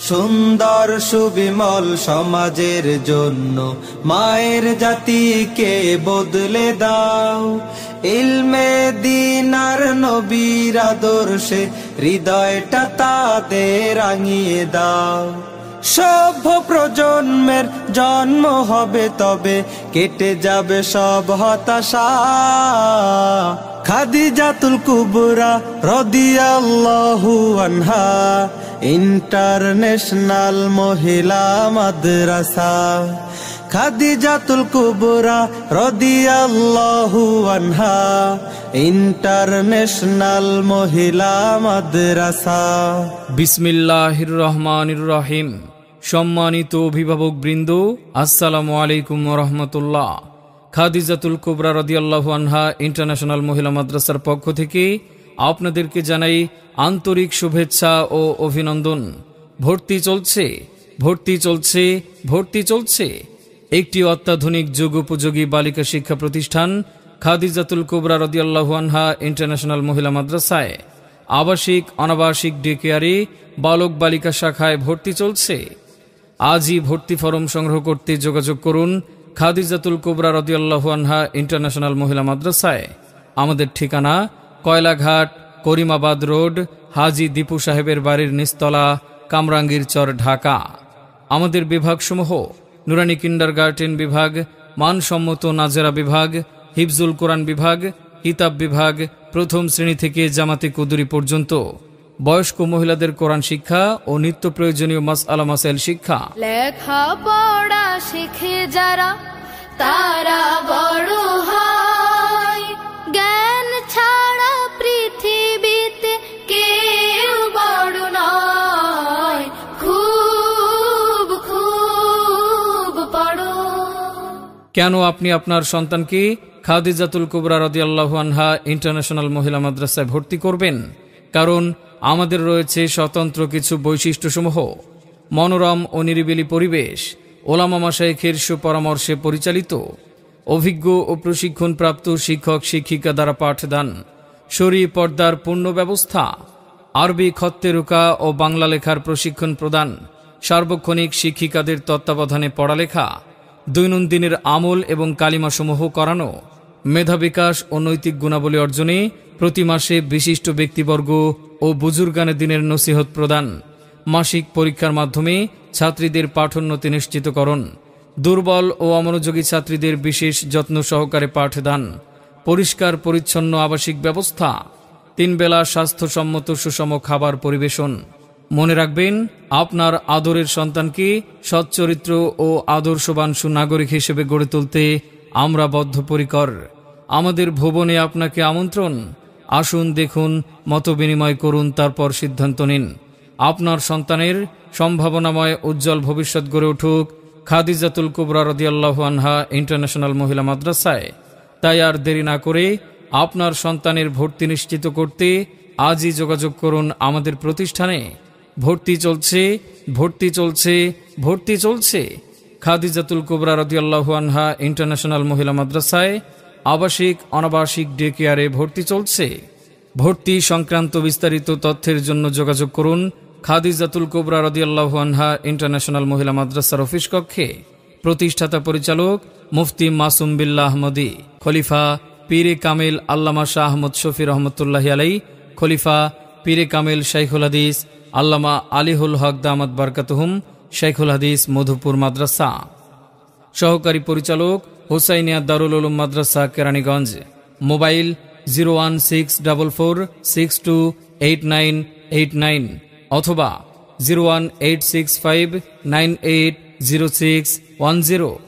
সুন্দর সুবিমল সমাজের জন্য মায়ের জাতিকে বদলে দাও। ইলমে দ্বীন আর নবীর আদর্শে হৃদয়টা তাদের রাঙিয়ে দাও। সভ্য প্রজন্মের জন্ম হবে তবে কেটে যাবে সব হতাশা। খাদিজাতুল কুবরা রাদিয়াল্লাহু আনহা ইন্টারন্যাশনাল মহিলা মাদ্রাসা। খাদিজাতুল কুবরা রাদিয়াল্লাহু আনহা ইন্টারন্যাশনাল মহিলা মাদ্রাসা। বিসমিল্লাহির রহমানির রহিম। সম্মানিত অভিভাবক বৃন্দ, আসসালামু আলাইকুম ওয়া রাহমাতুল্লাহ। খাদিজাতুল কুবরা রাদিয়াল্লাহু আনহা ইন্টারন্যাশনাল মহিলা মাদ্রাসার পক্ষ থেকে আপনাদেরকে জানাই আন্তরিক শুভেচ্ছা ও অভিনন্দন। ভর্তি চলছে, ভর্তি চলছে, ভর্তি চলছে। একটি অত্যাধুনিক যুগোপযোগী বালিকা শিক্ষা প্রতিষ্ঠান খাদিজাতুল কুবরা রাদিয়াল্লাহু আনহা ইন্টারন্যাশনাল মহিলা মাদ্রাসায় আবাসিক অনাবাসিক ডে কেয়ারে বালক বালিকা শাখায় ভর্তি চলছে। আজই ভর্তি ফরম সংগ্রহ করতে যোগাযোগ করুন খাদিজাতুল কুবরা রাদিয়াল্লাহু আনহা ইন্টারন্যাশনাল মহিলা মাদ্রাসায়। আমাদের ঠিকানা কয়লাঘাট, করিমাবাদ রোড, হাজী দীপু সাহেবের বাড়ির নিচতলা, কামরাঙ্গীর চর, ঢাকা। আমাদের বিভাগসমূহ: নুরানি কিন্ডারগার্টেন বিভাগ, মানসম্মত নাজেরা বিভাগ, হিফজুল কোরআন বিভাগ, কিতাব বিভাগ, প্রথম শ্রেণী থেকে জামাতে কুদুরি পর্যন্ত, বয়স্ক মহিলাদের কোরআন শিক্ষা ও নিত্য প্রয়োজনীয় মাসআলা মাসাইল শিক্ষা। লেখা পড়া শিখে যারা তারা বড় হয়, জ্ঞান ছাড়া পৃথিবীতে কেউ বড় নয়। খুব খুব পড়ো। কেন আপনি আপনার সন্তানকে খাদিজাতুল কুবরা রাদিয়াল্লাহু আনহা ইন্টারন্যাশনাল মহিলা মাদ্রাসায় ভর্তি করবেন? কারণ আমাদের রয়েছে স্বতন্ত্র কিছু বৈশিষ্ট্যসমূহ: মনোরম ও নিরিবিলি পরিবেশ, ওলামা মাশায়েখের সুপরামর্শে পরিচালিত, অভিজ্ঞ ও প্রশিক্ষণপ্রাপ্ত শিক্ষক শিক্ষিকা দ্বারা পাঠদান, শরী পর্দার পূর্ণ ব্যবস্থা, আরবি খত্তে রুকা ও বাংলা লেখার প্রশিক্ষণ প্রদান, সার্বক্ষণিক শিক্ষিকাদের তত্ত্বাবধানে পড়ালেখা, দৈনন্দিনের আমল এবং কালিমাসমূহ করানো, মেধা বিকাশ ও নৈতিক গুণাবলী অর্জনে প্রতি মাসে বিশিষ্ট ব্যক্তিবর্গ ও বুজুর্গানে দিনের নসিহত প্রদান, মাসিক পরীক্ষার মাধ্যমে ছাত্রীদের পাঠোন্নতি নিশ্চিতকরণ, দুর্বল ও অমনোযোগী ছাত্রীদের বিশেষ যত্ন সহকারে পাঠদান, পরিষ্কার পরিচ্ছন্ন আবাসিক ব্যবস্থা, 3 বেলা স্বাস্থ্যসম্মত সুষম খাবার পরিবেশন। মনে রাখবেন, আপনার আদরের সন্তানকে সচ্চরিত্র ও আদর্শবান সুনাগরিক হিসেবে গড়ে তুলতে আমরা বদ্ধপরিকর। আমাদের ভুবনে আপনাকে আমন্ত্রণ। আসুন, দেখুন, মতবিনিময় করুন, তারপর সিদ্ধান্ত নিন। আপনার সন্তানের সম্ভাবনাময় উজ্জ্বল ভবিষ্যৎ গড়ে উঠুক খাদিজাতুল কুবরা রাদিয়াল্লাহু আনহা ইন্টারন্যাশনাল মহিলা মাদ্রাসায়। তাই আর দেরি না করে আপনার সন্তানের ভর্তি নিশ্চিত করতে আজই যোগাযোগ করুন আমাদের প্রতিষ্ঠানে। ভর্তি চলছে, ভর্তি চলছে, ভর্তি চলছে। খাদিজাতুল কুবরা রাদিয়াল্লাহু আনহা ইন্টারন্যাশনাল মহিলা মাদ্রাসায় আবাসিক অনাবাসিক ডে কেয়ারে ভর্তি চলছে। ভর্তি সংক্রান্ত বিস্তারিত তথ্যের জন্য যোগাযোগ করুন খাদিজাতুল কুবরা রাদিয়াল্লাহু আনহা ইন্টারন্যাশনাল মহিলা মাদ্রাসার অফিস কক্ষে। প্রতিষ্ঠাতা পরিচালক মুফতি মাসুম বিল্লাহ আহমদী, খলিফা পীরে কামিল আল্লামা শাহ আহমদ শফি রহমতুল্লাহি আলাই, খলিফা পীরে কামিল শাইখুল হাদিস আল্লামা আলিহুল হক দামাত বারকাতুহুম, শাইখুল হাদিস মধুপুর মাদ্রাসা। সহকারী পরিচালক হুসাইনিয়া দারুল উলুম মাদ্রাসা, কেরানীগঞ্জ। মোবাইল 01644628989 অথবা 01865980610।